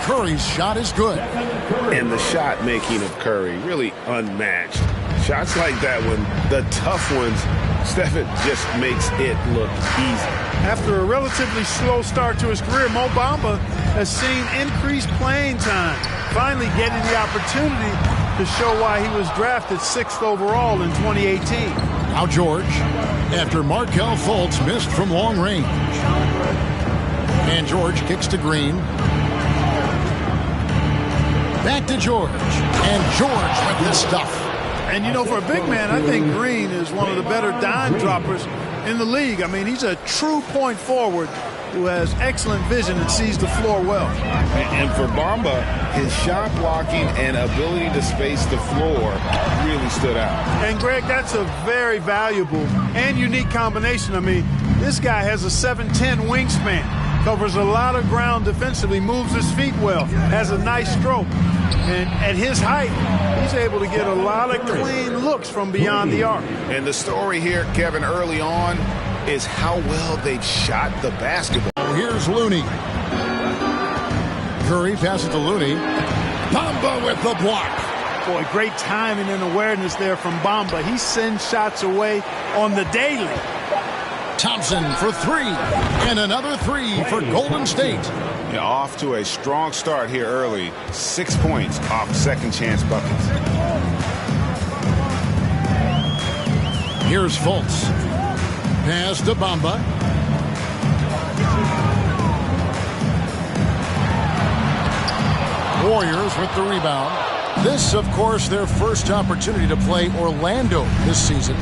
Curry's shot is good. And the shot making of Curry really unmatched. Shots like that one, the tough ones, Stephen just makes it look easy. After a relatively slow start to his career, Mo Bamba has seen increased playing time, finally getting the opportunity to show why he was drafted 6th overall in 2018. Now George, after Markelle Fultz missed from long range. And George kicks to Green. Back to George. And George with this stuff. And, you know, for a big man, I think Green is one of the better dime droppers in the league. I mean, he's a true point forward who has excellent vision and sees the floor well. And for Bamba, his shot blocking and ability to space the floor really stood out. And, Greg, that's a very valuable and unique combination. I mean, this guy has a 7'10" wingspan, covers a lot of ground defensively, moves his feet well, has a nice stroke. And at his height, he's able to get a lot of clean looks from beyond the arc. And the story here, Kevin, early on is how well they've shot the basketball. Here's Looney. Curry passes to Looney. Bamba with the block. Boy, great timing and awareness there from Bamba. He sends shots away on the daily. Thompson for three. And another three for Golden State. Yeah, off to a strong start here early. 6 points off second chance buckets. Here's Fultz. Pass to Bamba. Warriors with the rebound. This, of course, their first opportunity to play Orlando this season.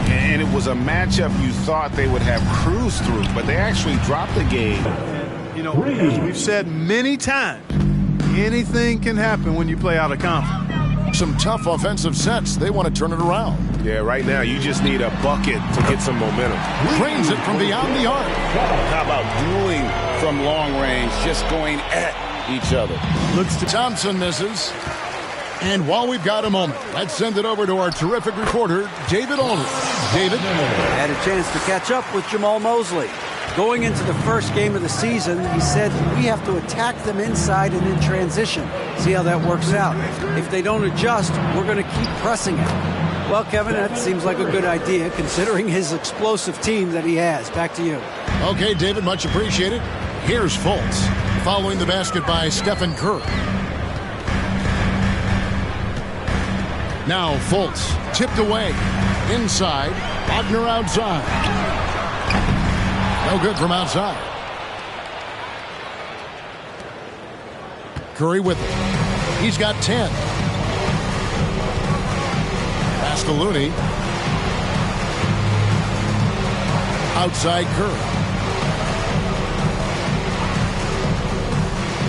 And it was a matchup you thought they would have cruised through, but they actually dropped the game. You know, as we've said many times, anything can happen when you play out of conference. Some tough offensive sets. They want to turn it around. Yeah, right now you just need a bucket to get some momentum. Drains it from beyond the arc. How about dueling from long range, just going at each other? Looks to Thompson, misses. And while we've got a moment, let's send it over to our terrific reporter, David Aldridge. David? I had a chance to catch up with Jamal Mosley. Going into the first game of the season, he said we have to attack them inside and in transition. See how that works out. If they don't adjust, we're going to keep pressing it. Well, Kevin, that seems like a good idea considering his explosive team that he has. Back to you. Okay, David, much appreciated. Here's Fultz, following the basket by Stephen Curry. Now Fultz, tipped away. Inside, Wagner outside. No good from outside. Curry with it. He's got 10. Pass to Looney. Outside Curry.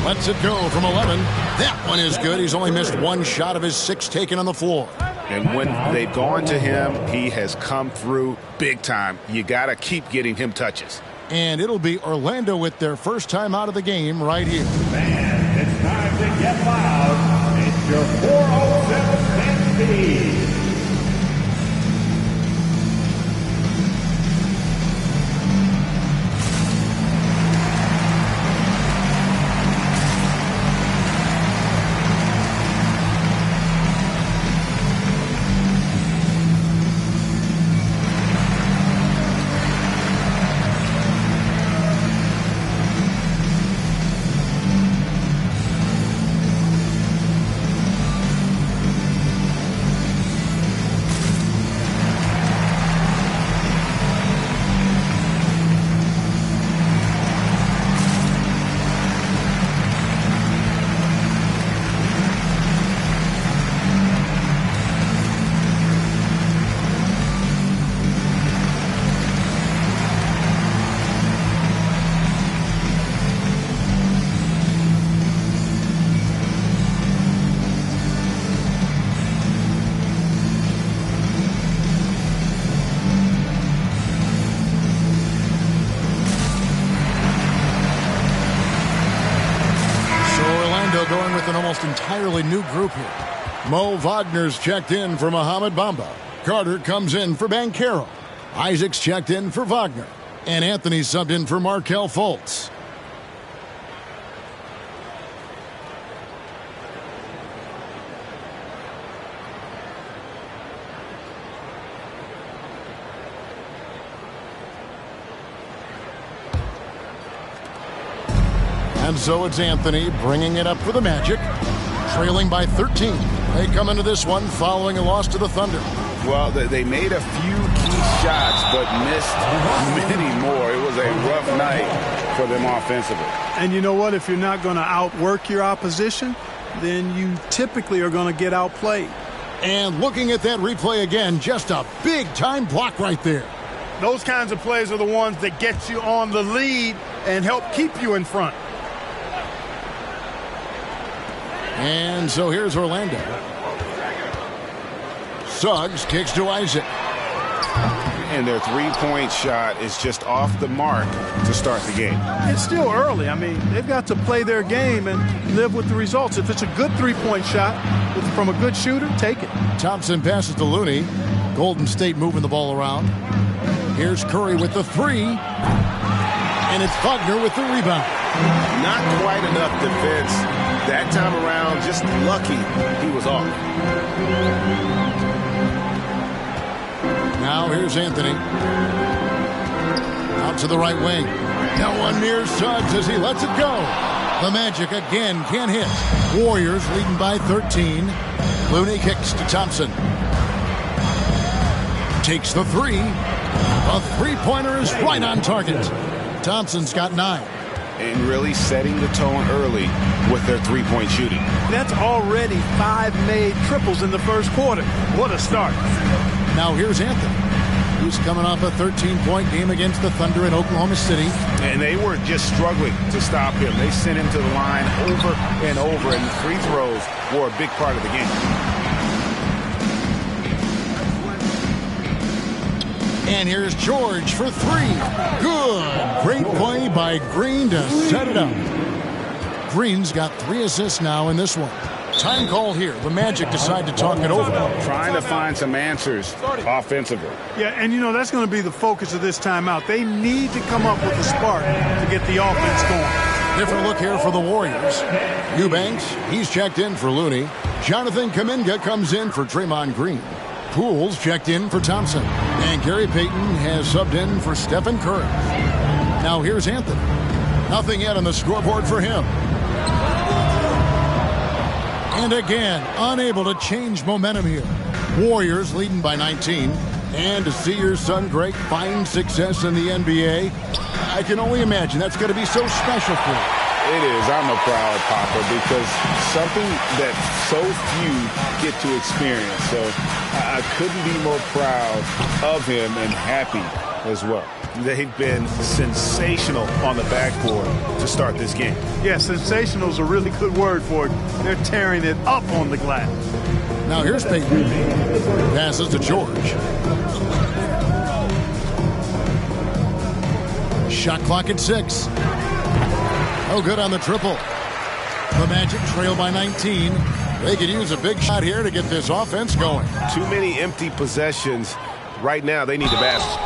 Lets it go from 11. That one is good. He's only missed one shot of his 6 taken on the floor. And when they've gone to him, he has come through big time. You got to keep getting him touches. And it'll be Orlando with their first time out of the game right here. Man, it's time to get loud. It's your 407 speed. Going with an almost entirely new group here. Mo Wagner's checked in for Mohamed Bamba. Carter comes in for Banchero. Isaacs checked in for Wagner. And Anthony subbed in for Markelle Fultz. And so it's Anthony bringing it up for the Magic, trailing by 13. They come into this one following a loss to the Thunder. Well, they made a few key shots, but missed many more. It was a rough night for them offensively. And you know what? If you're not going to outwork your opposition, then you typically are going to get outplayed. And looking at that replay again, just a big-time block right there. Those kinds of plays are the ones that get you on the lead and help keep you in front. And so here's Orlando. Suggs kicks to Isaac. And their three-point shot is just off the mark to start the game. It's still early. I mean, they've got to play their game and live with the results. If it's a good three-point shot from a good shooter, take it. Thompson passes to Looney. Golden State moving the ball around. Here's Curry with the three. And it's Wagner with the rebound. Not quite enough defense that time around. Just lucky he was off. Now here's Anthony. Out to the right wing. No one near Suggs as he lets it go. The Magic again can't hit. Warriors leading by 13. Looney kicks to Thompson. Takes the three. A three-pointer is right on target. Thompson's got 9. And really setting the tone early with their three-point shooting. That's already 5 made triples in the first quarter. What a start. Now here's Anthony. He's coming off a 13-point game against the Thunder in Oklahoma City. And they were just struggling to stop him. They sent him to the line over and over, and the free throws were a big part of the game. And here's George for 3. Good. Great play by Green to set it up. Green's got 3 assists now in this one. Time call here. The Magic decide to talk it over. Trying to find some answers offensively. Yeah, and you know, that's going to be the focus of this timeout. They need to come up with a spark to get the offense going. Different look here for the Warriors. Eubanks, he's checked in for Looney. Jonathan Kuminga comes in for Draymond Green. Pools checked in for Thompson. And Gary Payton has subbed in for Stephen Curry. Now here's Anthony. Nothing yet on the scoreboard for him. And again, unable to change momentum here. Warriors leading by 19. And to see your son Greg find success in the NBA, I can only imagine that's going to be so special for him. It is. I'm a proud papa because something that so few get to experience. So I couldn't be more proud of him and happy as well. They've been sensational on the backboard to start this game. Yeah, sensational is a really good word for it. They're tearing it up on the glass. Now here's Payton. Passes to George. Shot clock at 6. No good on the triple. The Magic trail by 19. They could use a big shot here to get this offense going. Too many empty possessions. Right now, they need the basket.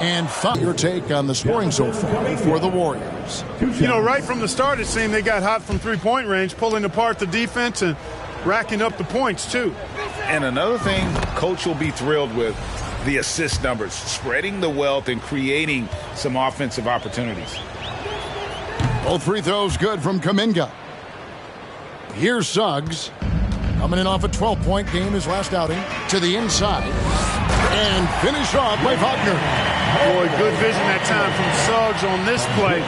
And your take on the scoring so far for the Warriors. You know, right from the start, it seemed they got hot from three-point range, pulling apart the defense and racking up the points, too. And another thing Coach will be thrilled with, the assist numbers, spreading the wealth and creating some offensive opportunities. Both free throws good from Kuminga. Here's Suggs. Coming in off a 12-point game his last outing. To the inside. And finished off by Wagner. Boy, good vision that time from Suggs on this play.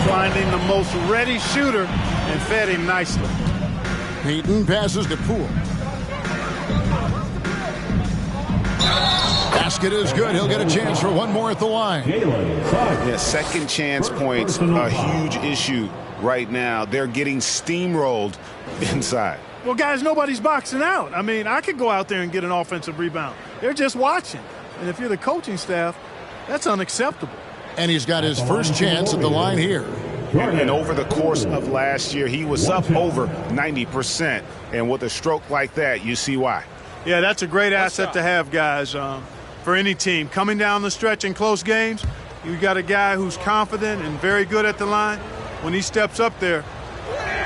Finding the most ready shooter and fed him nicely. Payton passes to Poole. Basket is good. He'll get a chance for one more at the line. Yeah, second chance points, a huge issue right now. They're getting steamrolled inside. Well, guys, nobody's boxing out. I mean, I could go out there and get an offensive rebound. They're just watching. And if you're the coaching staff, that's unacceptable. And he's got his first chance at the line here. And over the course of last year, he was up over 90%. And with a stroke like that, you see why. Yeah, that's a great asset to have, guys, for any team. Coming down the stretch in close games, you got a guy who's confident and very good at the line. When he steps up there,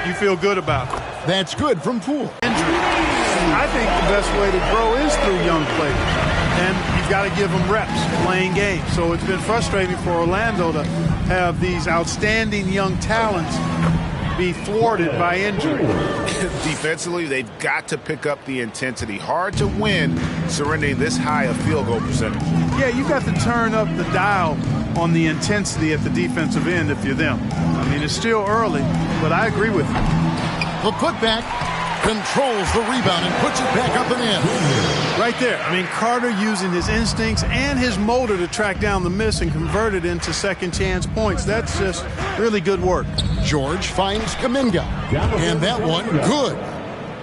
you feel good about it. That's good from Poole. I think the best way to grow is through young players. And you've got to give them reps playing games. So it's been frustrating for Orlando to have these outstanding young talents be thwarted by injury. Defensively, they've got to pick up the intensity. Hard to win surrendering this high a field goal percentage. Yeah, you got to turn up the dial on the intensity at the defensive end if you're them. I mean, it's still early, but I agree with you. The putback controls the rebound and puts it back up and in. Right there. I mean, Carter using his instincts and his motor to track down the miss and convert it into second chance points. That's just really good work. George finds Kuminga, and that one good.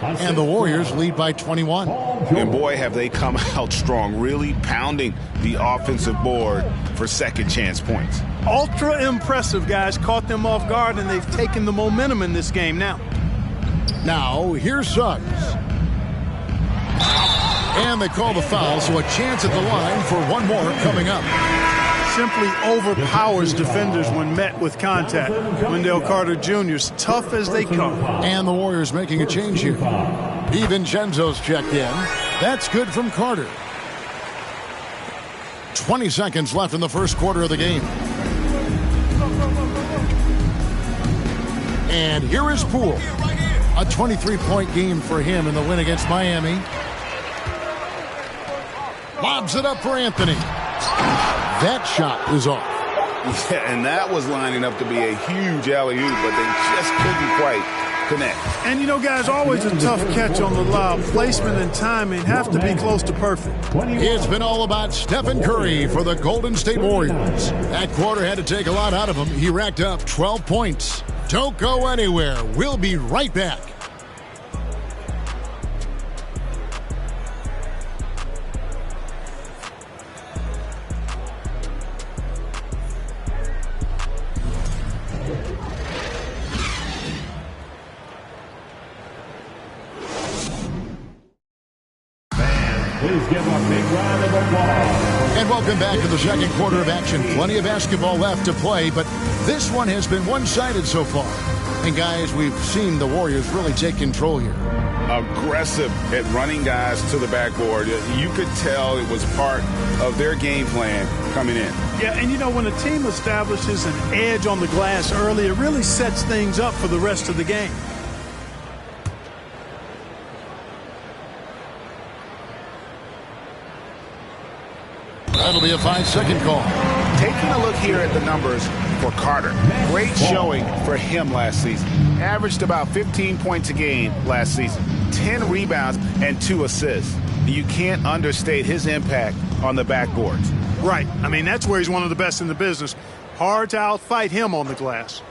And the Warriors lead by 21. And boy, have they come out strong, really pounding the offensive board for second chance points. Ultra impressive, guys. Caught them off guard, and they've taken the momentum in this game now. Now, here's Suggs. And they call the foul, so a chance at the line for one more coming up. Simply overpowers defenders when met with contact. Wendell Carter Jr. is tough as they come. And the Warriors making a change here. DiVincenzo's checked in. That's good from Carter. 20 seconds left in the first quarter of the game. And here is Poole. A 23-point game for him in the win against Miami. Lobs it up for Anthony. That shot is off. Yeah, and that was lining up to be a huge alley-oop, but they just couldn't quite connect. And, you know, guys, always a tough catch on the lob. Placement and timing have to be close to perfect. It's been all about Stephen Curry for the Golden State Warriors. That quarter had to take a lot out of him. He racked up 12 points. Don't go anywhere. We'll be right back. Please give a big round of applause. And welcome back to the second quarter of action. Plenty of basketball left to play, but this one has been one-sided so far. And guys, we've seen the Warriors really take control here. Aggressive at running guys to the backboard. You could tell it was part of their game plan coming in. Yeah, and you know, when a team establishes an edge on the glass early, it really sets things up for the rest of the game. That'll be a 5-second call. Taking a look here at the numbers for Carter. Great showing for him last season. Averaged about 15 points a game last season. 10 rebounds and 2 assists. You can't understate his impact on the backboards. Right. I mean, that's where he's one of the best in the business. Hard to outfight him on the glass.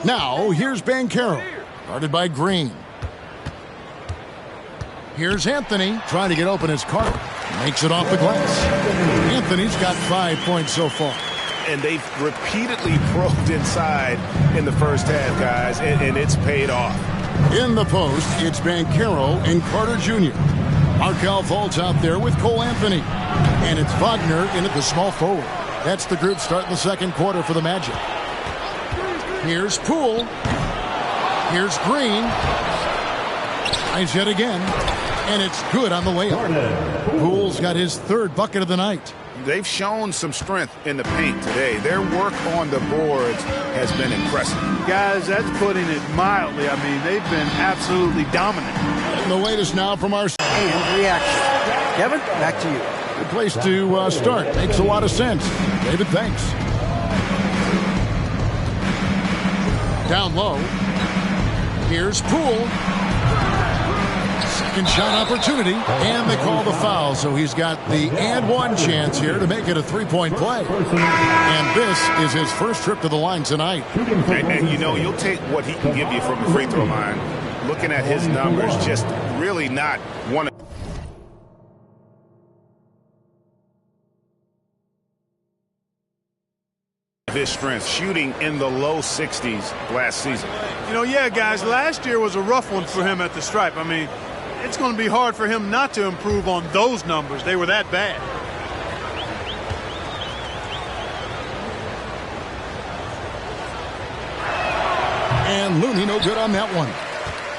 Now, here's Banchero, guarded by Green. Here's Anthony trying to get open as Carter makes it off the glass. Anthony's got 5 points so far. And they've repeatedly probed inside in the first half, guys, and it's paid off. In the post, it's Banchero and Carter Jr. Markelle Fultz out there with Cole Anthony. And it's Wagner in at the small forward. That's the group starting the second quarter for the Magic. Here's Poole. Here's Green. Tries yet again. And it's good on the layup. Poole's got his third bucket of the night. They've shown some strength in the paint today. Their work on the boards has been impressive. Guys, that's putting it mildly. I mean, they've been absolutely dominant. And the latest now from our And reaction. Kevin, back to you. good place to start. Makes a lot of sense. David, thanks. Down low. Here's Poole. Second shot opportunity, and they call the foul, so he's got the and one chance here to make it a three-point play. And this is his first trip to the line tonight. And you know, you'll take what he can give you from the free throw line. Looking at his numbers, just really not one of his strengths, shooting in the low 60s last season. You know, yeah, guys, last year was a rough one for him at the stripe. I mean, it's going to be hard for him not to improve on those numbers. They were that bad. And Looney no good on that one.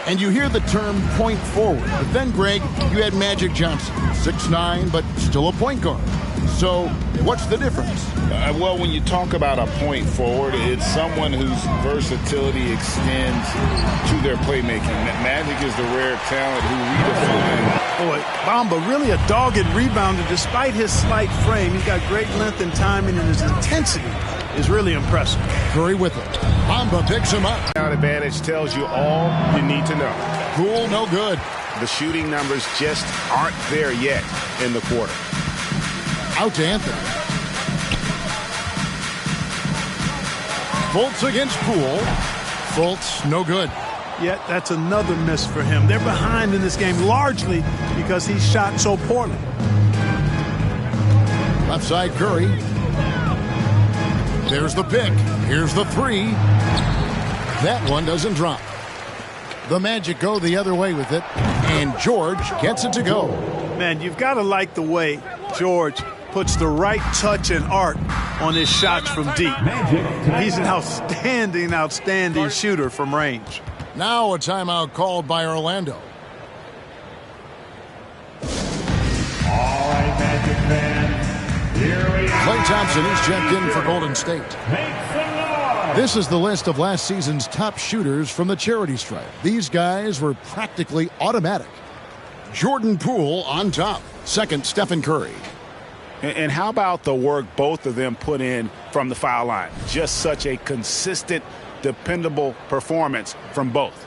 And you hear the term point forward. But then, Greg, you had Magic Johnson, 6'9", but still a point guard. So what's the difference? Well, when you talk about a point forward, it's someone whose versatility extends to their playmaking. Magic is the rare talent who redefines. Boy, Bamba really a dogged rebounder despite his slight frame. He's got great length and timing, and his intensity is really impressive. Curry with it. Bamba picks him up. Advantage tells you all you need to know. Poole, no good. The shooting numbers just aren't there yet in the quarter. Out to Anthony. Fultz against Poole. Fultz, no good. Yet that's another miss for him. They're behind in this game largely because he shot so poorly. Left side Curry. There's the pick. Here's the three. That one doesn't drop. The Magic go the other way with it, and George gets it to go. Man, you've got to like the way George puts the right touch and art on his shots from deep. He's an outstanding shooter from range. Now a timeout called by Orlando. All right, Magic fans, here we are. Klay Thompson is checked in for Golden State. Make some noise. This is the list of last season's top shooters from the charity stripe. These guys were practically automatic. Jordan Poole on top. Second, Stephen Curry. And how about the work both of them put in from the foul line? Just such a consistent, dependable performance from both.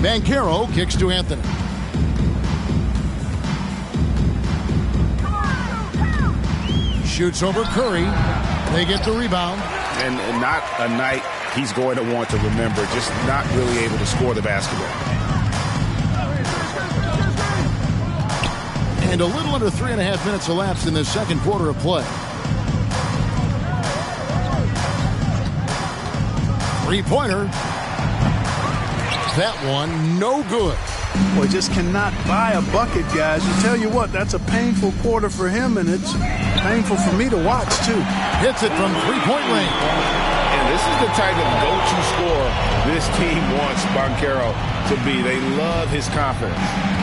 Banchero kicks to Anthony. Shoots over Curry. They get the rebound. And not a night he's going to want to remember, just not really able to score the basketball. And a little under 3.5 minutes elapsed in the second quarter of play. Three-pointer. That one, no good. Boy, just cannot buy a bucket, guys. I tell you what, that's a painful quarter for him, and it's painful for me to watch, too. Hits it from three-point range. And this is the type of go-to scorer this team wants Banchero to be. They love his confidence.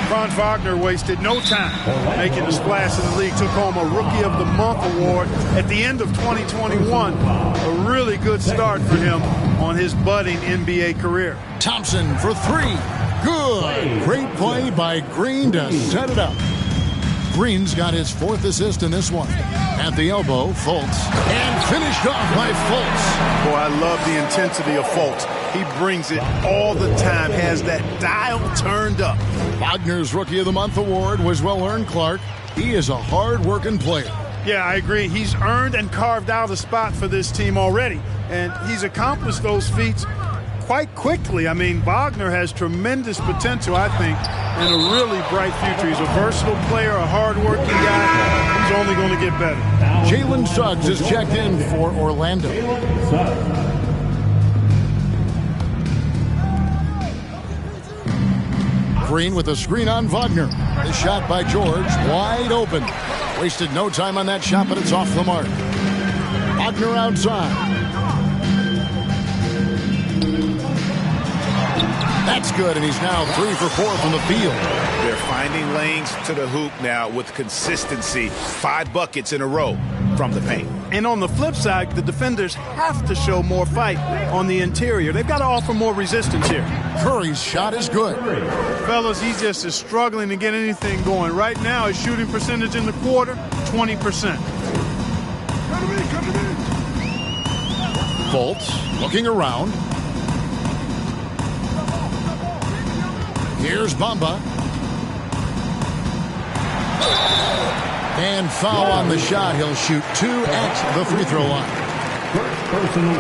Franz Wagner wasted no time making a splash in the league. Took home a Rookie of the Month award at the end of 2021. A really good start for him on his budding NBA career. Thompson for three. Good. Great play by Green to set it up. Green's got his fourth assist in this one. At the elbow, Fultz. And finished off by Fultz. Boy, I love the intensity of Fultz. He brings it all the time, has that dial turned up. Wagner's Rookie of the Month award was well-earned, Clark. He is a hard-working player. Yeah, I agree. He's earned and carved out a spot for this team already. And he's accomplished those feats quite quickly. I mean, Wagner has tremendous potential, I think, and a really bright future. He's a versatile player, a hard-working guy. He's only going to get better. Jalen Suggs is checked in for Orlando. Green with a screen on Wagner. The shot by George, wide open. Wasted no time on that shot, but it's off the mark. Wagner outside. That's good, and he's now 3 for 4 from the field. They're finding lanes to the hoop now with consistency. 5 buckets in a row from the paint. And on the flip side, the defenders have to show more fight on the interior. They've got to offer more resistance here. Curry's shot is good. Fellas, he just is struggling to get anything going. Right now, his shooting percentage in the quarter, 20%. Fultz looking around. Here's Bamba. And foul on the shot. He'll shoot 2 at the free throw line.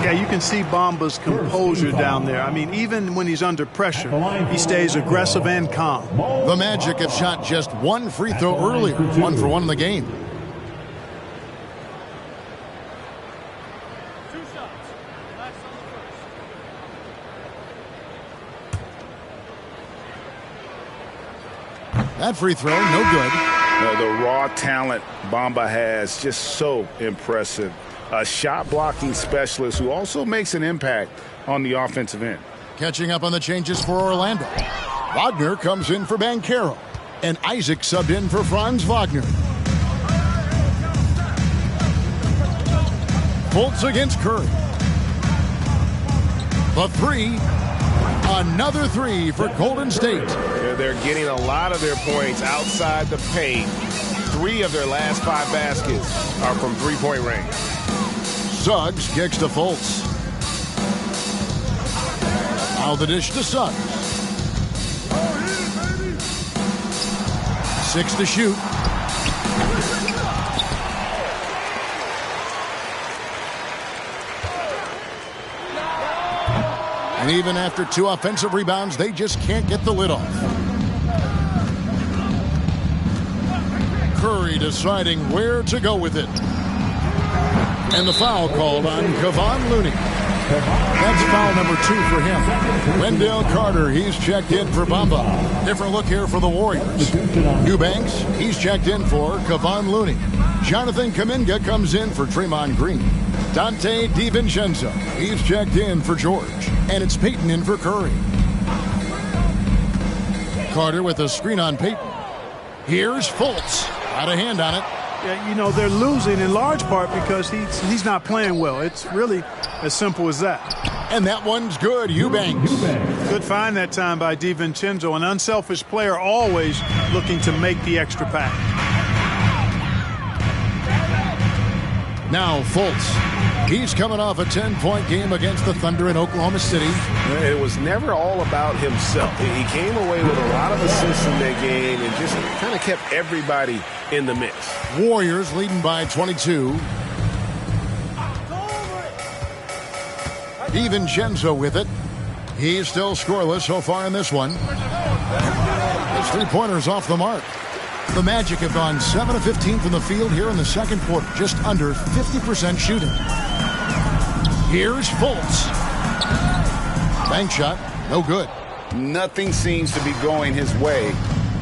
Yeah, you can see Bamba's composure down there. I mean, even when he's under pressure, he stays aggressive and calm. The Magic have shot just 1 free throw earlier, 1 for 1 in the game. That free throw, no good. The raw talent Bamba has, just so impressive. A shot-blocking specialist who also makes an impact on the offensive end. Catching up on the changes for Orlando. Wagner comes in for Banchero. And Isaac subbed in for Franz Wagner. Fultz against Curry. The three. Another three for Golden State. They're getting a lot of their points outside the paint. 3 of their last 5 baskets are from three-point range. Suggs kicks to Fultz. Now the dish to Suggs. 6 to shoot. And even after 2 offensive rebounds, they just can't get the lid off. Curry deciding where to go with it. And the foul called on Kevon Looney. That's foul number 2 for him. Wendell Carter, he's checked in for Bamba. Different look here for the Warriors. Eubanks, he's checked in for Kevon Looney. Jonathan Kuminga comes in for Draymond Green. Dante DiVincenzo, he's checked in for George. And it's Payton in for Curry. Carter with a screen on Payton. Here's Fultz. Got a hand on it. Yeah, you know, they're losing in large part because he's not playing well. It's really as simple as that. And that one's good. Eubanks. Good find that time by DiVincenzo. An unselfish player always looking to make the extra pass. Now Fultz. He's coming off a 10-point game against the Thunder in Oklahoma City. It was never all about himself. He came away with a lot of assists in that game and just kind of kept everybody in the mix. Warriors leading by 22. DiVincenzo with it. He's still scoreless so far in this one. His 3-pointers off the mark. The Magic have gone 7 of 15 from the field here in the second quarter. Just under 50% shooting. Here's Fultz. Bank shot. No good. Nothing seems to be going his way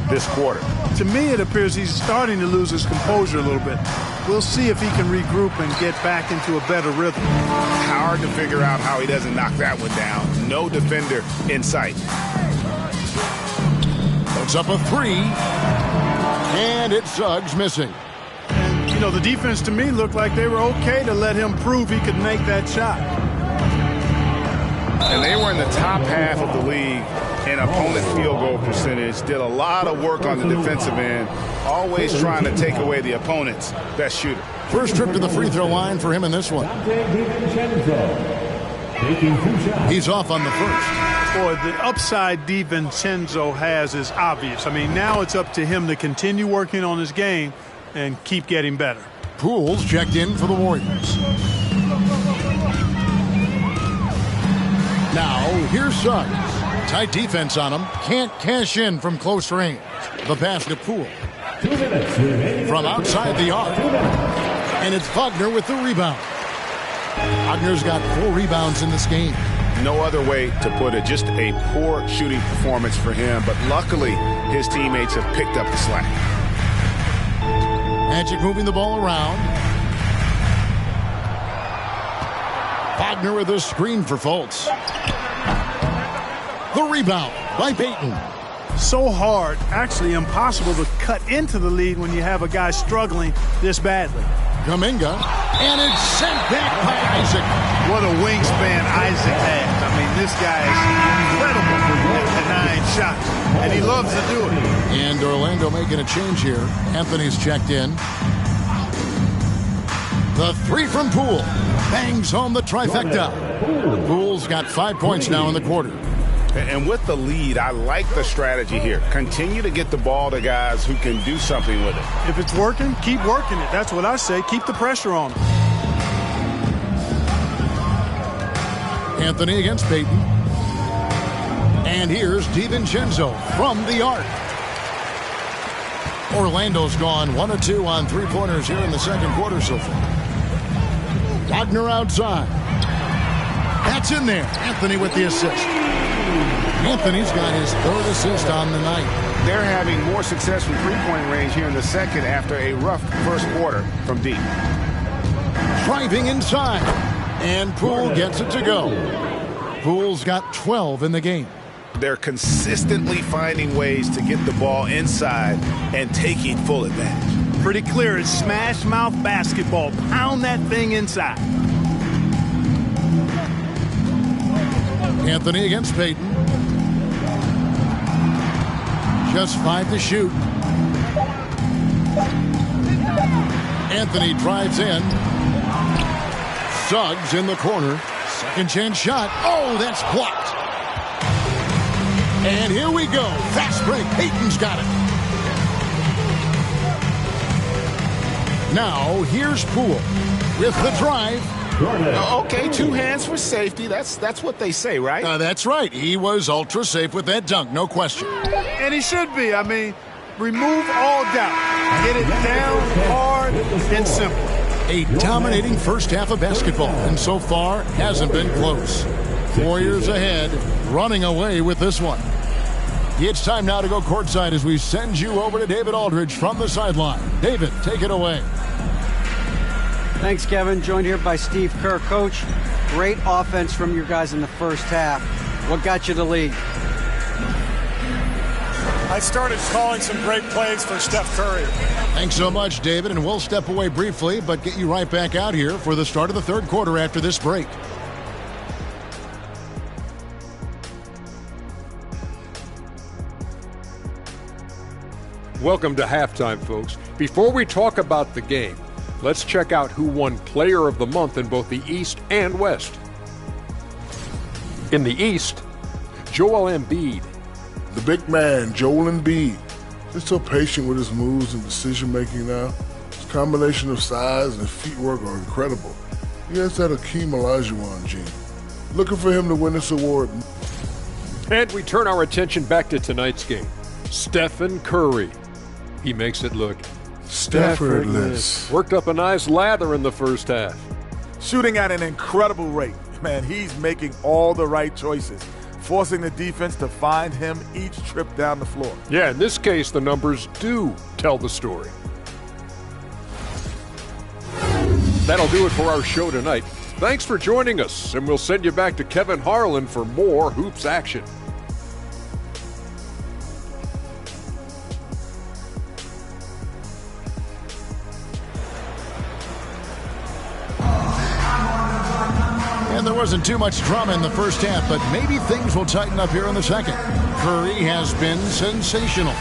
this quarter. To me, it appears he's starting to lose his composure a little bit. We'll see if he can regroup and get back into a better rhythm. Hard to figure out how he doesn't knock that one down. No defender in sight. Puts up a 3. And it's Suggs missing. And, you know, the defense to me looked like they were okay to let him prove he could make that shot. And they were in the top half of the league in opponent field goal percentage. Did a lot of work on the defensive end. Always trying to take away the opponent's best shooter. First trip to the free throw line for him in this one. He's off on the first. Boy, the upside DiVincenzo has is obvious. I mean, now it's up to him to continue working on his game and keep getting better. Pools checked in for the Warriors. Now, here's Suggs. Tight defense on him. Can't cash in from close range. The pass to Poole. From outside the arc. And it's Wagner with the rebound. Wagner's got 4 rebounds in this game. No other way to put it. Just a poor shooting performance for him. But luckily, his teammates have picked up the slack. Magic moving the ball around. Wagner with a screen for Fultz. The rebound by Payton. So hard, actually impossible to cut into the lead when you have a guy struggling this badly. Kuminga, and it's sent back by Isaac. What a wingspan Isaac has. I mean, this guy is incredible at denying shots, and he loves to do it. And Orlando making a change here. Anthony's checked in. The 3 from Poole. Bangs home the trifecta. Poole's got 5 points now in the quarter. And with the lead, I like the strategy here. Continue to get the ball to guys who can do something with it. If it's working, keep working it. That's what I say. Keep the pressure on him. Anthony against Payton. And here's DiVincenzo from the arc. Orlando's gone 1 of 2 on 3-pointers here in the second quarter so far. Wagner outside. That's in there. Anthony with the assist. Anthony's got his 3rd assist on the night. They're having more success from three-point range here in the second after a rough first quarter from deep. Driving inside. And Poole gets it to go. Poole's got 12 in the game. They're consistently finding ways to get the ball inside and taking full advantage. Pretty clear. It's smash mouth basketball. Pound that thing inside. Anthony against Payton. Just 5 to shoot. Anthony drives in. Suggs in the corner. Second chance shot. Oh, that's blocked. And here we go. Fast break. Payton's got it. Now, here's Poole with the drive. Okay, 2 hands for safety. That's what they say, right? That's right. He was ultra safe with that dunk, no question. And he should be. I mean, remove all doubt. Get it down hard and simple. A dominating first half of basketball, and so far hasn't been close. Warriors ahead, running away with this one. It's time now to go courtside as we send you over to David Aldridge from the sideline. David, take it away. Thanks, Kevin. Joined here by Steve Kerr. Coach, great offense from your guys in the first half. What got you the lead? I started calling some great plays for Steph Curry. Thanks so much, David, and we'll step away briefly, but get you right back out here for the start of the third quarter after this break. Welcome to halftime, folks. Before we talk about the game, let's check out who won Player of the Month in both the East and West. In the East, Joel Embiid. The big man, Joel Embiid. He's so patient with his moves and decision-making now. His combination of size and footwork are incredible. He has that Hakeem Olajuwon gene. Looking for him to win this award. And we turn our attention back to tonight's game. Stephen Curry. He makes it look Staffordless. Worked up a nice lather in the first half. Shooting at an incredible rate. Man, he's making all the right choices, forcing the defense to find him each trip down the floor. Yeah, in this case, the numbers do tell the story. That'll do it for our show tonight. Thanks for joining us, and we'll send you back to Kevin Harlan for more hoops action. And there wasn't too much drama in the first half, but maybe things will tighten up here in the second. Curry has been sensational.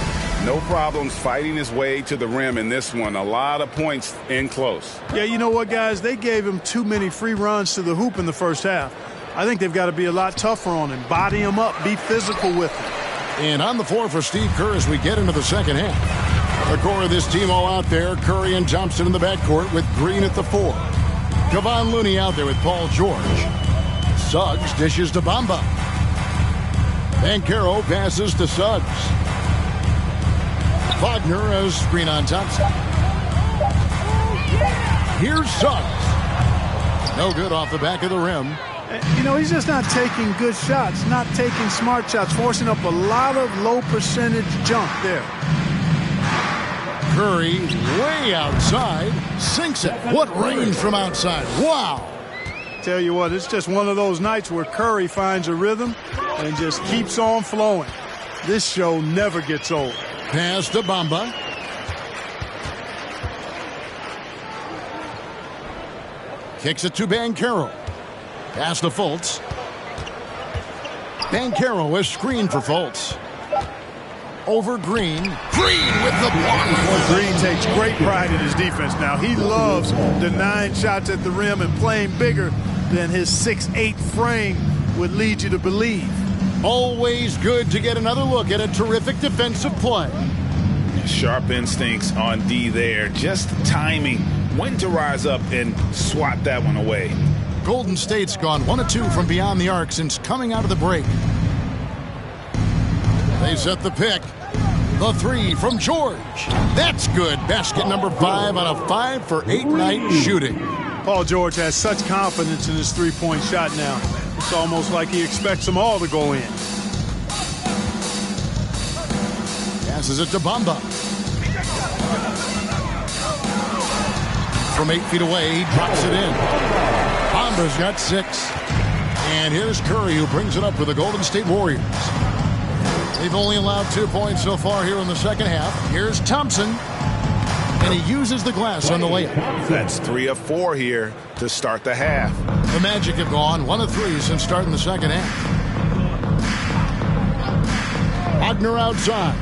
No problems fighting his way to the rim in this one. A lot of points in close. Yeah, you know what, guys? They gave him too many free runs to the hoop in the first half. I think they've got to be a lot tougher on him. Body him up. Be physical with him. And on the floor for Steve Kerr as we get into the second half. The core of this team all out there. Curry and Thompson in the backcourt with Green at the 4. Kevon Looney out there with Paul George. Suggs dishes to Bamba. Banchero passes to Suggs. Wagner has screen on Thompson. Here's Suggs. No good off the back of the rim. You know, he's just not taking good shots, not taking smart shots, forcing up a lot of low percentage jump there. Curry way outside, sinks it. What range from outside. Wow. Tell you what, it's just one of those nights where Curry finds a rhythm and just keeps on flowing. This show never gets old. Pass to Bamba. Kicks it to Banchero. Pass to Fultz. Banchero is screened for Fultz. Over Green. Green with the block. Well, Green takes great pride in his defense now. He loves denying shots at the rim and playing bigger than his 6'8" frame would lead you to believe. Always good to get another look at a terrific defensive play. Sharp instincts on D there. Just timing when to rise up and swat that one away. Golden State's gone 1 of 2 from beyond the arc since coming out of the break. They set the pick. The 3 from George. That's good. Basket number 5 on a 5 for 8 night shooting. Paul George has such confidence in his three-point shot now. It's almost like he expects them all to go in. Passes it to Bamba. From 8 feet away, he drops it in. Bamba's got 6. And here's Curry, who brings it up for the Golden State Warriors. They've only allowed 2 points so far here in the second half. Here's Thompson, and he uses the glass on the layup. That's 3 of 4 here to start the half. The Magic have gone 1 of 3 since starting the second half. Wagner outside,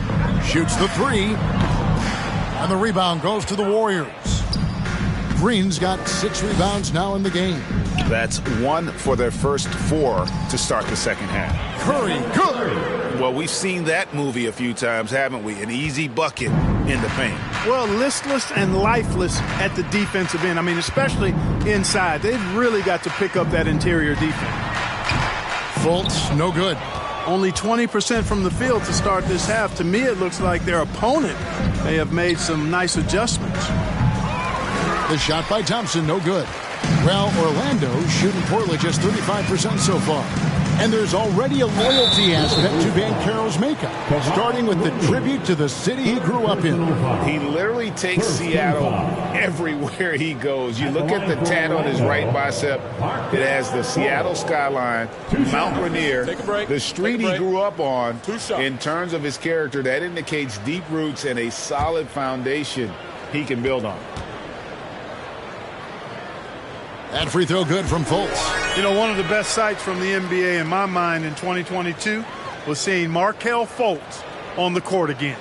shoots the 3, and the rebound goes to the Warriors. Green's got 6 rebounds now in the game. That's 1 for their first 4 to start the second half. Curry, good. Well, we've seen that movie a few times, haven't we? An easy bucket in the paint. Well, listless and lifeless at the defensive end. I mean, especially inside. They've really got to pick up that interior defense. Fultz, no good. Only 20% from the field to start this half. To me, it looks like their opponent may have made some nice adjustments. The shot by Thompson, no good. Well, Orlando shooting poorly, just 35% so far. And there's already a loyalty aspect to Banchero's makeup, starting with the tribute to the city he grew up in. He literally takes Seattle everywhere he goes. You look at the tat on his right bicep. It has the Seattle skyline, Mount Rainier, the street he grew up on. In terms of his character, that indicates deep roots and a solid foundation he can build on. That free throw good from Fultz. You know, one of the best sights from the NBA in my mind in 2022 was seeing Markelle Fultz on the court again.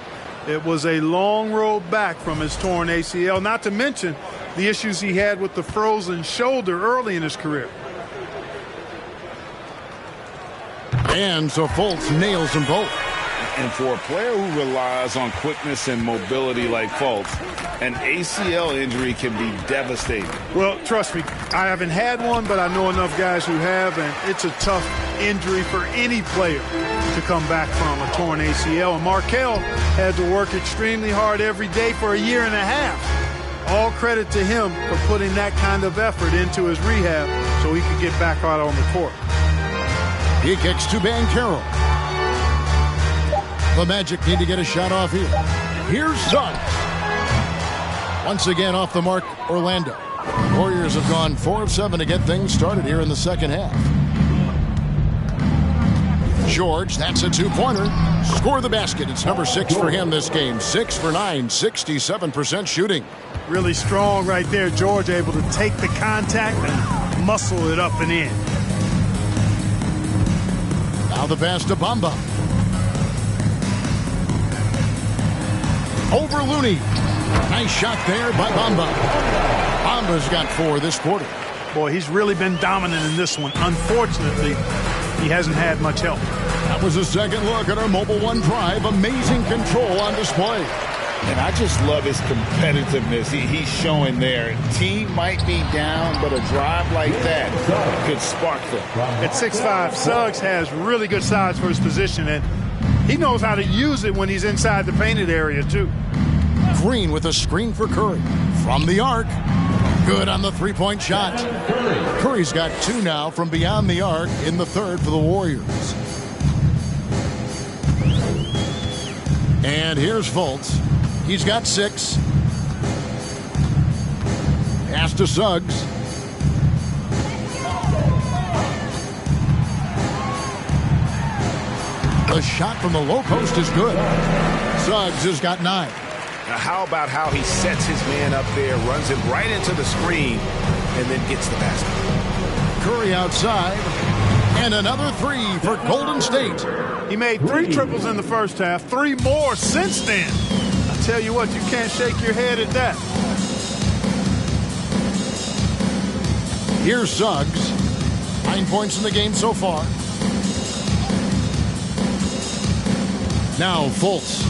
It was a long road back from his torn ACL, not to mention the issues he had with the frozen shoulder early in his career. And so Fultz nails them both. And for a player who relies on quickness and mobility like Fultz, an ACL injury can be devastating. Well, trust me, I haven't had one, but I know enough guys who have, and it's a tough injury for any player to come back from a torn ACL. And Markelle had to work extremely hard every day for a year and a half. All credit to him for putting that kind of effort into his rehab so he could get back out on the court. He kicks to Banchero. The Magic need to get a shot off here. Here's Suggs. Once again off the mark, Orlando. Warriors have gone 4 of 7 to get things started here in the second half. George, that's a 2-pointer. Score the basket. It's number 6 for him this game. 6 for 9, 67% shooting. Really strong right there. George able to take the contact and muscle it up and in. Now the pass to Bamba. Over Looney. Nice shot there by Bamba. Bamba's got 4 this quarter. Boy, he's really been dominant in this one. Unfortunately, he hasn't had much help. That was a second look at our Mobile One Drive. Amazing control on display. And I just love his competitiveness he's showing there. Team might be down, but a drive like that could spark them. At 6'5", Suggs has really good size for his position, and he knows how to use it when he's inside the painted area, too. Green with a screen for Curry. From the arc. Good on the three-point shot. Curry's got 2 now from beyond the arc in the third for the Warriors. And here's Fultz. He's got 6. Pass to Suggs. The shot from the low post is good. Suggs has got 9. Now, how about how he sets his man up there, runs him right into the screen, and then gets the basket. Curry outside. And another 3 for Golden State. He made 3 triples in the first half, 3 more since then. I tell you what, you can't shake your head at that. Here's Suggs. 9 points in the game so far. Now Fultz.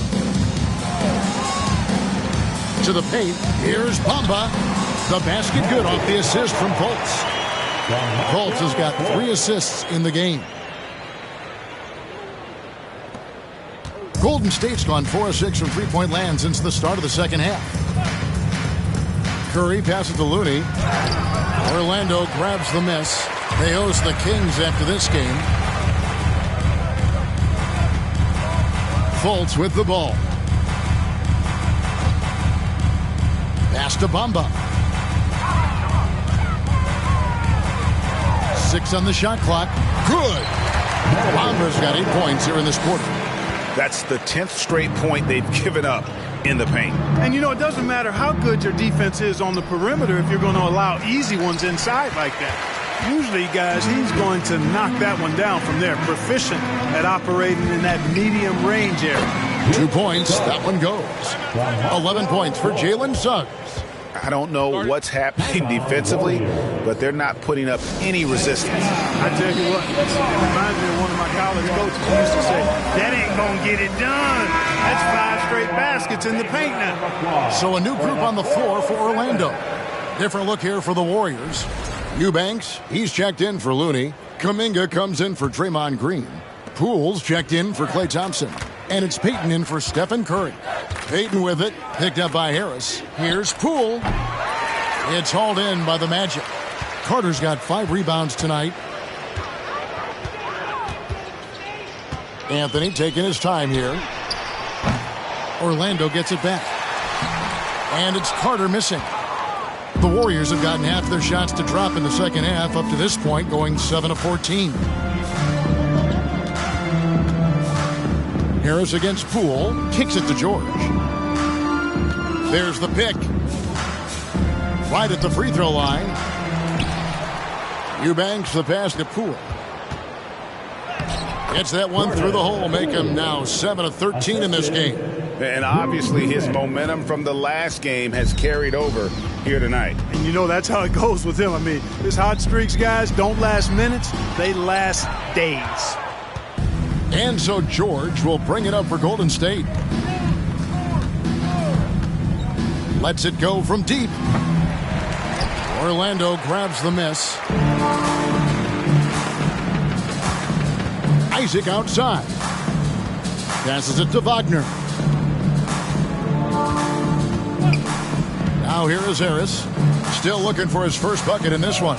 To the paint. Here's Bamba. The basket good off the assist from Fultz. Fultz has got 3 assists in the game. Golden State's gone 4 of 6 from three-point land since the start of the second half. Curry passes to Looney. Orlando grabs the miss. They host the Kings after this game. Fultz with the ball. Pass to Bamba. 6 on the shot clock. Good. Lomba's got 8 points here in this quarter. That's the 10th straight point they've given up in the paint. And, you know, it doesn't matter how good your defense is on the perimeter if you're going to allow easy ones inside like that. Usually, guys, he's going to knock that one down from there. Proficient at operating in that medium range area. 2 points. That one goes. 11 points for Jalen Suggs. I don't know what's happening defensively, but they're not putting up any resistance. I tell you what, it reminds me of one of my college coaches who used to say, that ain't going to get it done. That's 5 straight baskets in the paint now. So a new group on the floor for Orlando. Different look here for the Warriors. Eubanks, he's checked in for Looney. Kuminga comes in for Draymond Green. Pools checked in for Klay Thompson. And it's Payton in for Stephen Curry. Payton with it, picked up by Harris. Here's Poole. It's hauled in by the Magic. Carter's got 5 rebounds tonight. Anthony taking his time here. Orlando gets it back. And it's Carter missing. The Warriors have gotten half their shots to drop in the second half up to this point, going 7 of 14. Harris against Poole, kicks it to George. There's the pick. Right at the free throw line. Eubanks the pass to Poole. Gets that one through the hole, make him now 7 of 13 in this game. And obviously his momentum from the last game has carried over here tonight. And you know that's how it goes with him. I mean, his hot streaks, guys, don't last minutes. They last days. And so George will bring it up for Golden State. Lets it go from deep. Orlando grabs the miss. Isaac outside. Passes it to Wagner. Now here is Harris. Still looking for his first bucket in this one.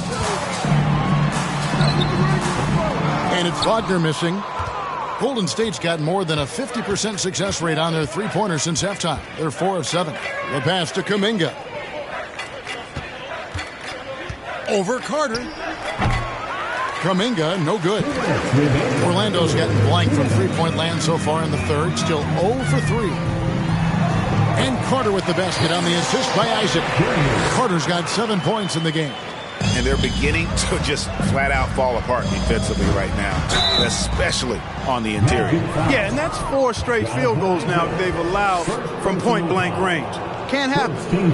And it's Wagner missing. Golden State's got more than a 50% success rate on their three-pointers since halftime. They're 4 of 7. The pass to Kuminga. Over Carter. Kuminga, no good. Orlando's gotten blank from three-point land so far in the third. Still 0 for 3. And Carter with the basket on the assist by Isaac. Carter's got 7 points in the game. And they're beginning to just flat out fall apart defensively right now, especially on the interior. Yeah, and that's 4 straight field goals now they've allowed from point-blank range. Can't happen.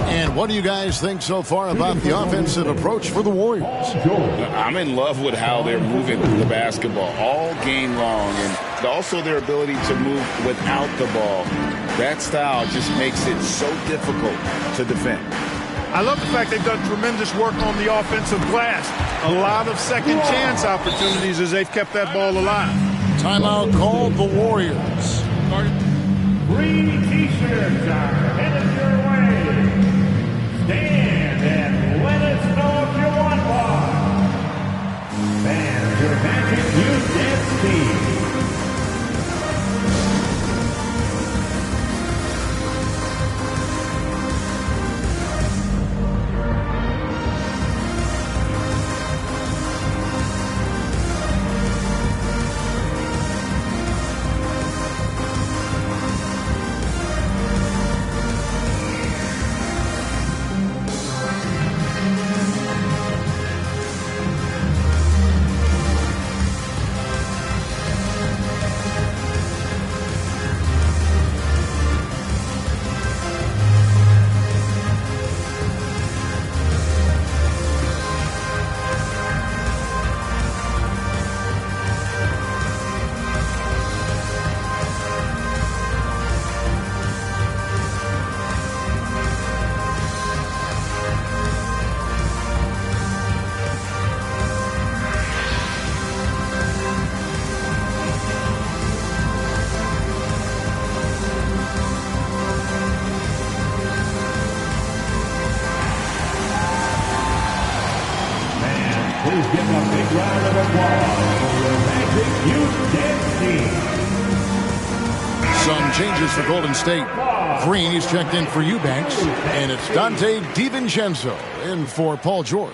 And what do you guys think so far about the offensive approach for the Warriors? I'm in love with how they're moving the basketball all game long, and also their ability to move without the ball. That style just makes it so difficult to defend. I love the fact they've done tremendous work on the offensive glass. A lot of second chance opportunities as they've kept that ball alive. Timeout called the Warriors. Free T-shirts are headed your way. Stand and let us know if you want one. Fans, your Magic Youth Dance Team. Please give a big round of applause for your Magic Youth Dance Team. Some changes for Golden State. Green is checked in for Eubanks, and it's Dante DiVincenzo in for Paul George.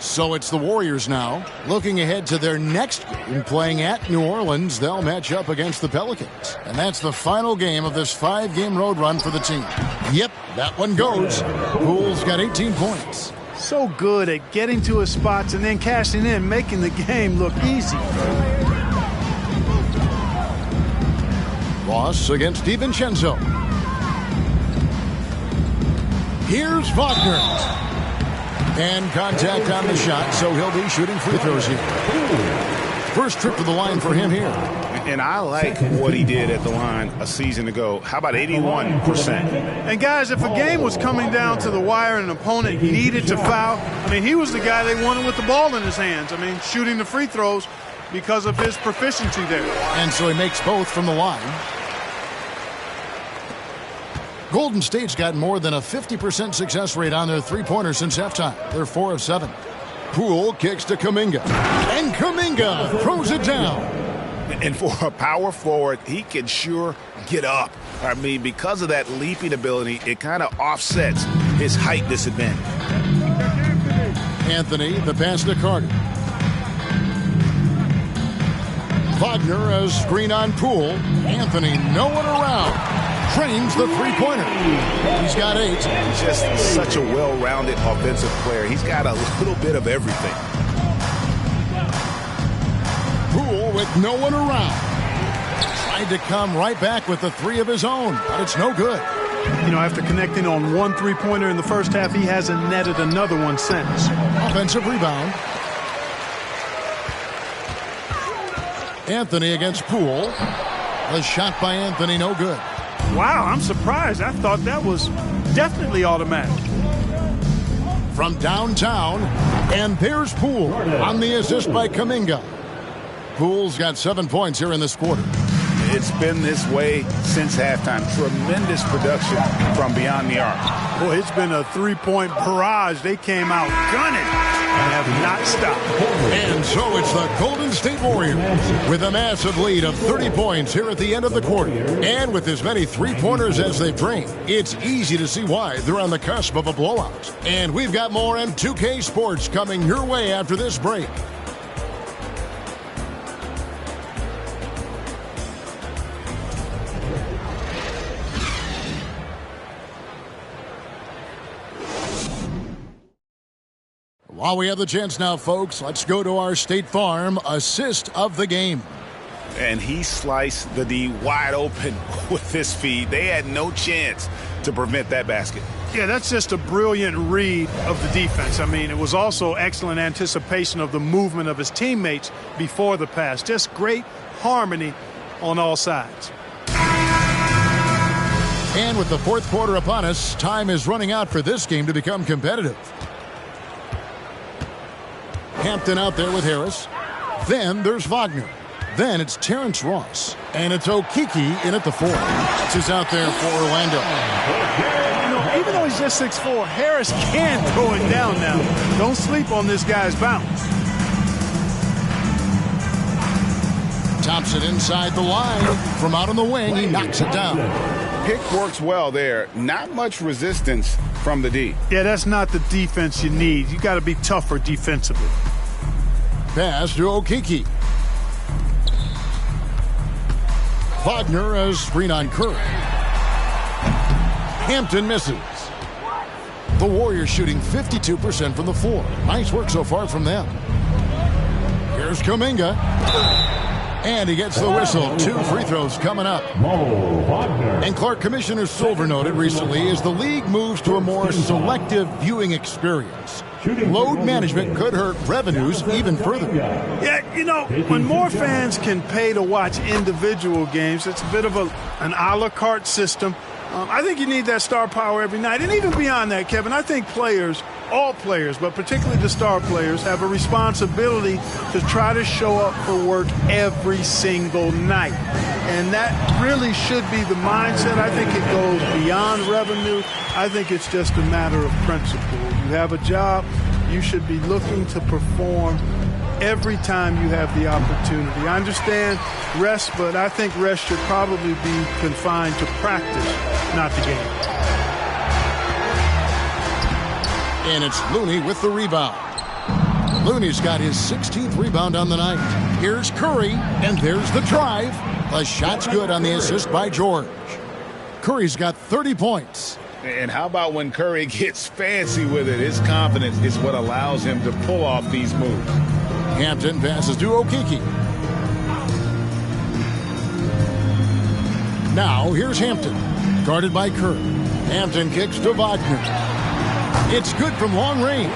So it's the Warriors now, looking ahead to their next game, playing at New Orleans. They'll match up against the Pelicans. And that's the final game of this 5-game road run for the team. Yep, that one goes. Poole's got 18 points. So good at getting to his spots and then cashing in, making the game look easy. Ross against DiVincenzo. Here's Wagner. And contact on the shot, so he'll be shooting free throws here. First trip to the line for him here. And I like what he did at the line a season ago. How about 81%? And guys, if a game was coming down to the wire and an opponent needed to foul, I mean, he was the guy they wanted with the ball in his hands. I mean, shooting the free throws because of his proficiency there. And so he makes both from the line. Golden State's got more than a 50% success rate on their three-pointers since halftime. They're 4 of 7. Poole kicks to Kuminga. And Kuminga throws it down. And for a power forward, he can sure get up. I mean, because of that leaping ability, it kind of offsets his height disadvantage. Anthony, the pass to Carter. Wagner, a screen on Poole. Anthony, no one around. Trains the three-pointer. He's got 8. Just such a well-rounded offensive player. He's got a little bit of everything. Poole with no one around. Tried to come right back with the 3 of his own, but it's no good. You know, after connecting on 1 3-pointer in the first half, he hasn't netted another one since. Offensive rebound. Anthony against Poole. The shot by Anthony, no good. Wow, I'm surprised. I thought that was definitely automatic. From downtown, and there's Poole on the assist by Kuminga. Poole's got 7 points here in this quarter. It's been this way since halftime. Tremendous production from beyond the arc. Boy, it's been a 3-point barrage. They came out gunning and have not stopped. And so it's the Golden State Warriors with a massive lead of 30 points here at the end of the quarter. And with as many three-pointers as they bring, it's easy to see why they're on the cusp of a blowout. And we've got more M2K Sports coming your way after this break. While we have the chance now, folks, let's go to our State Farm assist of the game. And he sliced the D wide open with his feed. They had no chance to prevent that basket. Yeah, that's just a brilliant read of the defense. I mean, it was also excellent anticipation of the movement of his teammates before the pass. Just great harmony on all sides. And with the fourth quarter upon us, time is running out for this game to become competitive. Hampton out there with Harris. Then there's Wagner. Then it's Terrence Ross. And it's Okeke in at the 4. That's who's out there for Orlando. You know, even though he's just 6'4", Harris can throw it down now. Don't sleep on this guy's bounce. Thompson inside the line. From out on the wing, he knocks it down. Pick works well there. Not much resistance from the D. Yeah, that's not the defense you need. You got to be tougher defensively. Pass to Okeke. Wagner, a screen on Kerr. Hampton misses. The Warriors shooting 52% from the floor. Nice work so far from them. Here's Kuminga. And he gets the whistle. 2 free throws coming up. And Clark, Commissioner Silver noted recently as the league moves to a more selective viewing experience, load management could hurt revenues even further. Yeah, you know, when more fans can pay to watch individual games, it's a bit of an a la carte system. I think you need that star power every night. And even beyond that, Kevin, I think players, all players, but particularly the star players, have a responsibility to try to show up for work every single night. And that really should be the mindset. I think it goes beyond revenue. I think it's just a matter of principle. You have a job, you should be looking to perform every time you have the opportunity. I understand rest, but I think rest should probably be confined to practice, not the game. And it's Looney with the rebound. Looney's got his 16th rebound on the night. Here's Curry, and there's the drive. The shot's good on the assist by George. Curry's got 30 points. And how about when Curry gets fancy with it? His confidence is what allows him to pull off these moves. Hampton passes to Okeke. Now here's Hampton, guarded by Curry. Hampton kicks to Wagner. It's good from long range.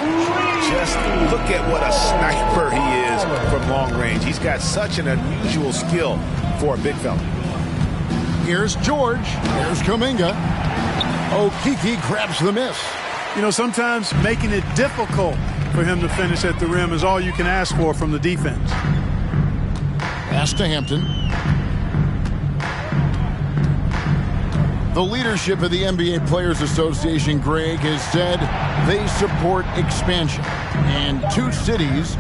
Just look at what a sniper he is from long range. He's got such an unusual skill for a big fella. Here's George. Here's Kuminga. Okeke grabs the miss. You know, sometimes making it difficult for him to finish at the rim is all you can ask for from the defense. Pass to Hampton. The leadership of the NBA Players Association, Greg, has said they support expansion. And two cities,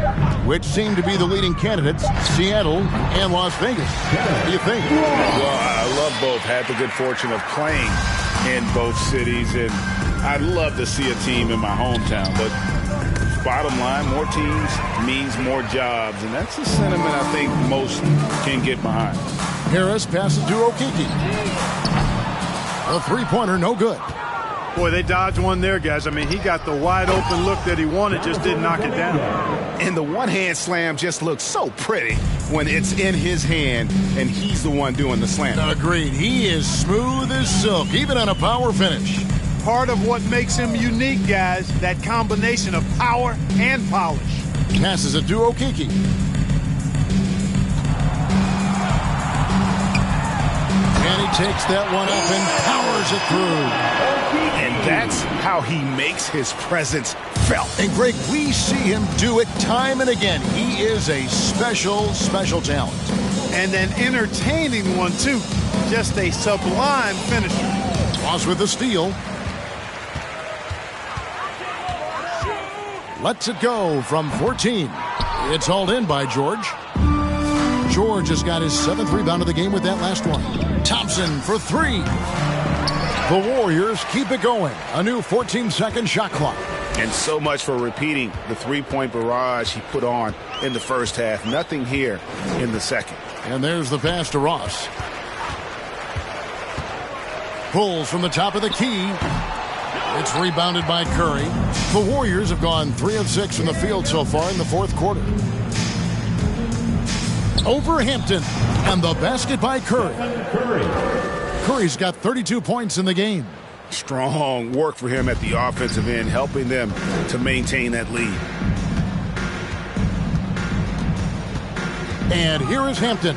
which seem to be the leading candidates, Seattle and Las Vegas. What do you think? Well, I love both. Had the good fortune of playing in both cities, and I'd love to see a team in my hometown. But bottom line, more teams means more jobs, and that's a sentiment I think most can get behind. Harris passes to Okeke. A three-pointer, no good. Boy, they dodged one there, guys. I mean, he got the wide-open look that he wanted, just didn't knock it down. And the one-hand slam just looks so pretty when it's in his hand, and he's the one doing the slam. Agreed. He is smooth as silk, even on a power finish. Part of what makes him unique, guys, that combination of power and polish. Passes it to Okeke. And he takes that one up and powers it through. And that's how he makes his presence felt. And Greg, we see him do it time and again. He is a special, special talent. And an entertaining one, too. Just a sublime finisher. Ross with the steal. Lets it go from 14. It's hauled in by George. George has got his 7th rebound of the game with that last one. Thompson for 3. The Warriors keep it going. A new 14-second shot clock. And so much for repeating the three-point barrage he put on in the first half. Nothing here in the second. And there's the pass to Ross. Pulls from the top of the key. It's rebounded by Curry. The Warriors have gone 3 of 6 from the field so far in the fourth quarter. Over Hampton, and the basket by Curry. Curry's got 32 points in the game. Strong work for him at the offensive end, helping them to maintain that lead. And here is Hampton.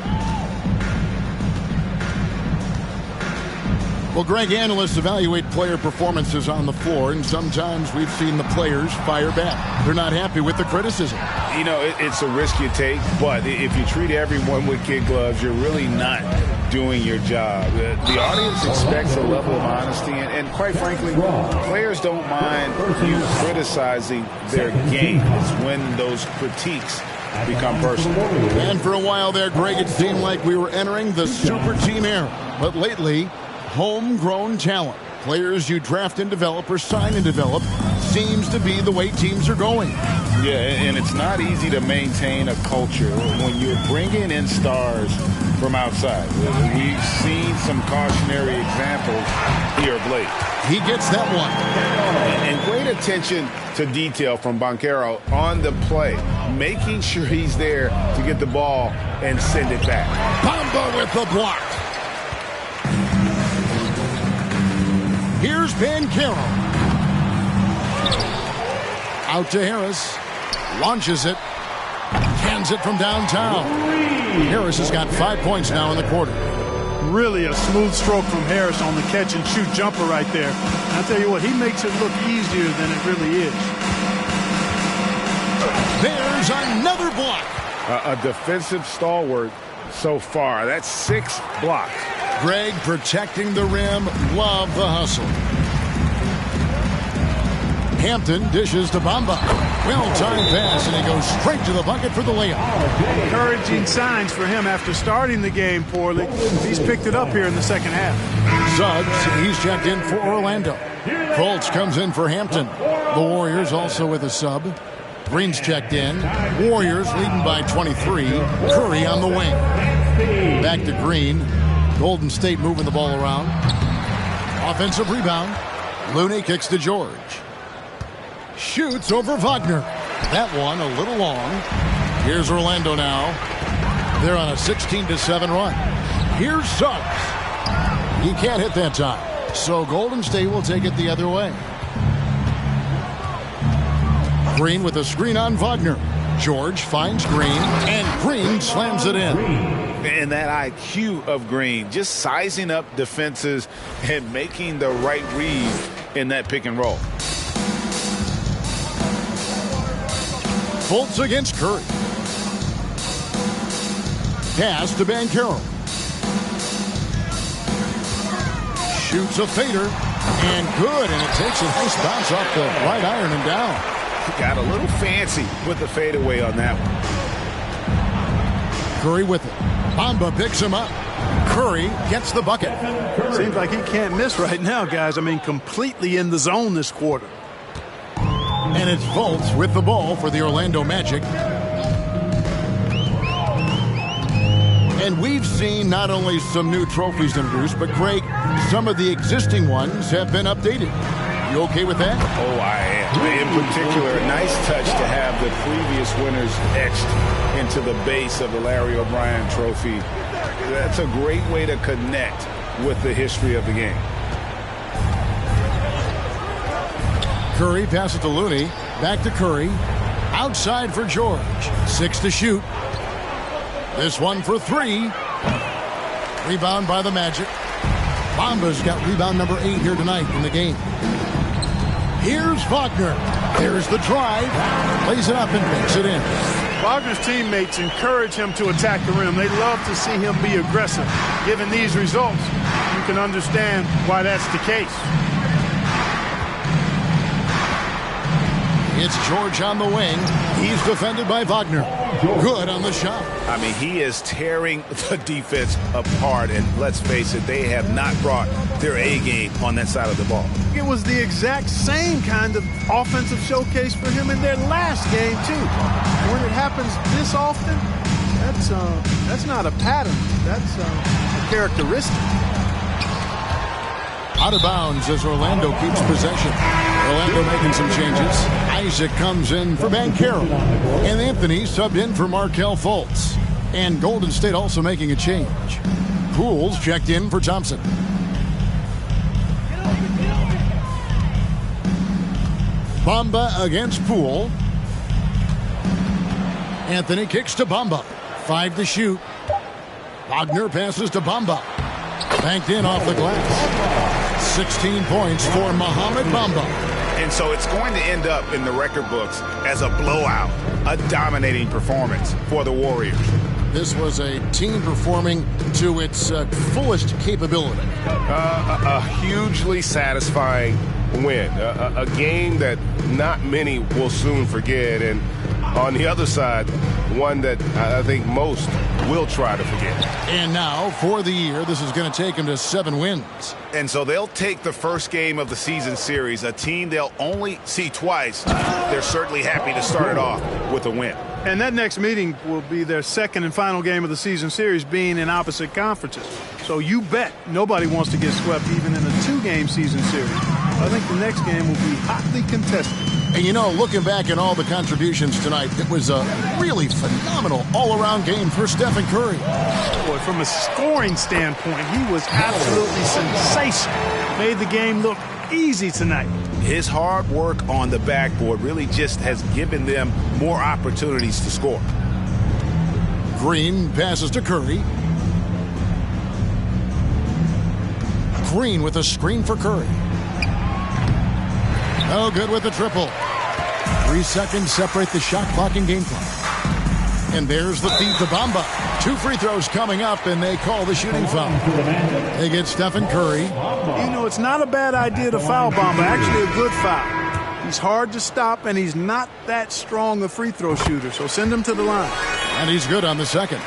Well, Greg, analysts evaluate player performances on the floor, and sometimes we've seen the players fire back. They're not happy with the criticism. You know, it's a risk you take, but if you treat everyone with kid gloves, you're really not doing your job. The audience expects a level of honesty, and quite frankly, players don't mind you criticizing their game. It's when those critiques become personal. And for a while there, Greg, it seemed like we were entering the super team era. But lately, homegrown talent, players you draft and develop or sign and develop, seems to be the way teams are going. Yeah, and it's not easy to maintain a culture when you're bringing in stars from outside. We've seen some cautionary examples here of late. He gets that one. And great attention to detail from Banchero on the play, making sure he's there to get the ball and send it back. Bamba with the block. Here's Banchero. Out to Harris. Launches it. Cans it from downtown. Harris has got 5 points now in the quarter. Really a smooth stroke from Harris on the catch-and-shoot jumper right there. And I'll tell you what, he makes it look easier than it really is. There's another block. A defensive stalwart so far. That's 6 blocks. Greg protecting the rim. Love the hustle. Hampton dishes to Bamba. Well-timed pass, and he goes straight to the bucket for the layup. Encouraging signs for him after starting the game poorly. He's picked it up here in the second half. Suggs, he's checked in for Orlando. Fultz comes in for Hampton. The Warriors also with a sub. Green's checked in. Warriors leading by 23. Curry on the wing. Back to Green. Golden State moving the ball around. Offensive rebound. Looney kicks to George. Shoots over Wagner. That one a little long. Here's Orlando now. They're on a 16-7 run. Here's Suggs. He can't hit that time. So Golden State will take it the other way. Green with a screen on Wagner. George finds Green, and Green slams it in. And that IQ of Green, just sizing up defenses and making the right read in that pick and roll. Fultz against Curry. Pass to Banchero. Shoots a fader, and good, and it takes a nice bounce off the right iron and down. Got a little fancy with the fadeaway on that one. Curry with it. Bamba picks him up. Curry gets the bucket. Seems like he can't miss right now, guys. I mean, completely in the zone this quarter. And it's Fultz with the ball for the Orlando Magic. And we've seen not only some new trophies introduced, but Craig, some of the existing ones have been updated. You okay with that? Oh, I am. In particular, a nice touch to have the previous winners etched into the base of the Larry O'Brien trophy. That's a great way to connect with the history of the game. Curry passes to Looney. Back to Curry. Outside for George. 6 to shoot. This one for 3. Rebound by the Magic. Bamba's got rebound number 8 here tonight in the game. Here's Wagner. There's the drive. Lays it up and makes it in. Wagner's teammates encourage him to attack the rim. They love to see him be aggressive. Given these results, you can understand why that's the case. It's George on the wing. He's defended by Wagner. Good on the shot. I mean, he is tearing the defense apart, and let's face it, they have not brought their A game on that side of the ball. It was the exact same kind of offensive showcase for him in their last game, too. When it happens this often, that's not a pattern. That's a characteristic. Out of bounds as Orlando keeps possession. Orlando making some changes. Isaac comes in for Banchero. And Anthony subbed in for Markelle Fultz. And Golden State also making a change. Pools checked in for Thompson. Bamba against Poole. Anthony kicks to Bamba. 5 to shoot. Wagner passes to Bamba. Banked in off the glass. 16 points for Mohamed Bamba. And so it's going to end up in the record books as a blowout, a dominating performance for the Warriors. This was a team performing to its fullest capability. A hugely satisfying win. A game that not many will soon forget. And on the other side, one that I think most will try to forget. And now, for the year, this is going to take them to 7 wins. And so they'll take the first game of the season series, a team they'll only see twice. They're certainly happy to start it off with a win. And that next meeting will be their second and final game of the season series, being in opposite conferences. So you bet nobody wants to get swept even in a 2-game season series. I think the next game will be hotly contested. And you know, looking back at all the contributions tonight, it was a really phenomenal all-around game for Stephen Curry. Boy, from a scoring standpoint, he was absolutely sensational. Made the game look easy tonight. His hard work on the backboard really just has given them more opportunities to score. Green passes to Curry. Green with a screen for Curry. No good with the triple. 3 seconds separate the shot clock and game clock. And there's the feed to Bamba. 2 free throws coming up, and they call the shooting foul. They get Stephen Curry. You know, it's not a bad idea to foul Bamba. Actually, a good foul. He's hard to stop, and he's not that strong a free throw shooter, so send him to the line. And he's good on the second.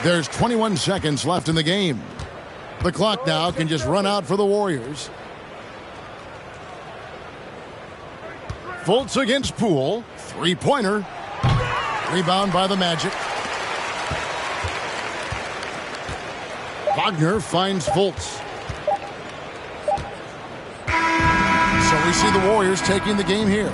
There's 21 seconds left in the game. The clock now can just run out for the Warriors. Fultz against Poole. Three-pointer. Rebound by the Magic. Wagner finds Fultz. So we see the Warriors taking the game here.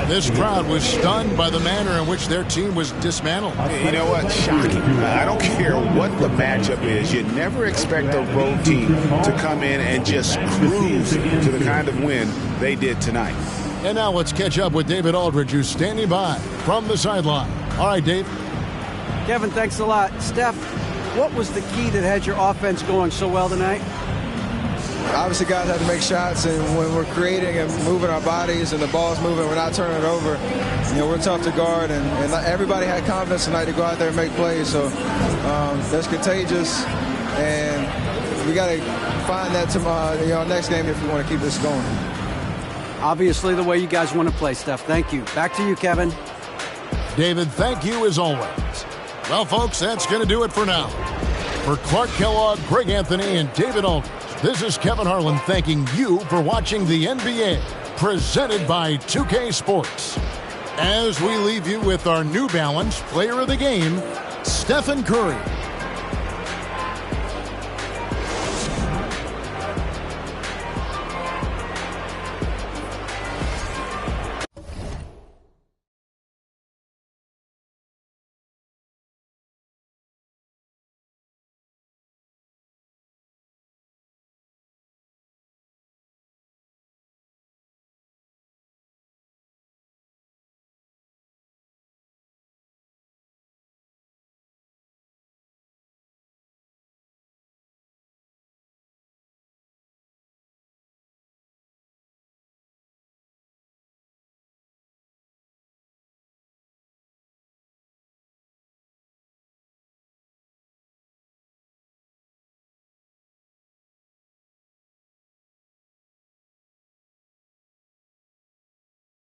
This crowd was stunned by the manner in which their team was dismantled. You know what? Shocking. I don't care what the matchup is. You never expect a road team to come in and just cruise to the kind of win they did tonight. And now let's catch up with David Aldridge, who's standing by from the sideline. All right, Dave. Kevin, thanks a lot. Steph, what was the key that had your offense going so well tonight? Obviously, guys have to make shots, and when we're creating and moving our bodies and the ball's moving, we're not turning it over. We're tough to guard, and everybody had confidence tonight to go out there and make plays. So that's contagious, and we got to find that tomorrow, next game if we want to keep this going. Obviously, the way you guys want to play, Steph. Thank you. Back to you, Kevin. David, thank you as always. Well, folks, that's going to do it for now. For Clark Kellogg, Greg Anthony, and David Aldridge, this is Kevin Harlan thanking you for watching the NBA, presented by 2K Sports. As we leave you with our New Balance Player of the Game, Stephen Curry.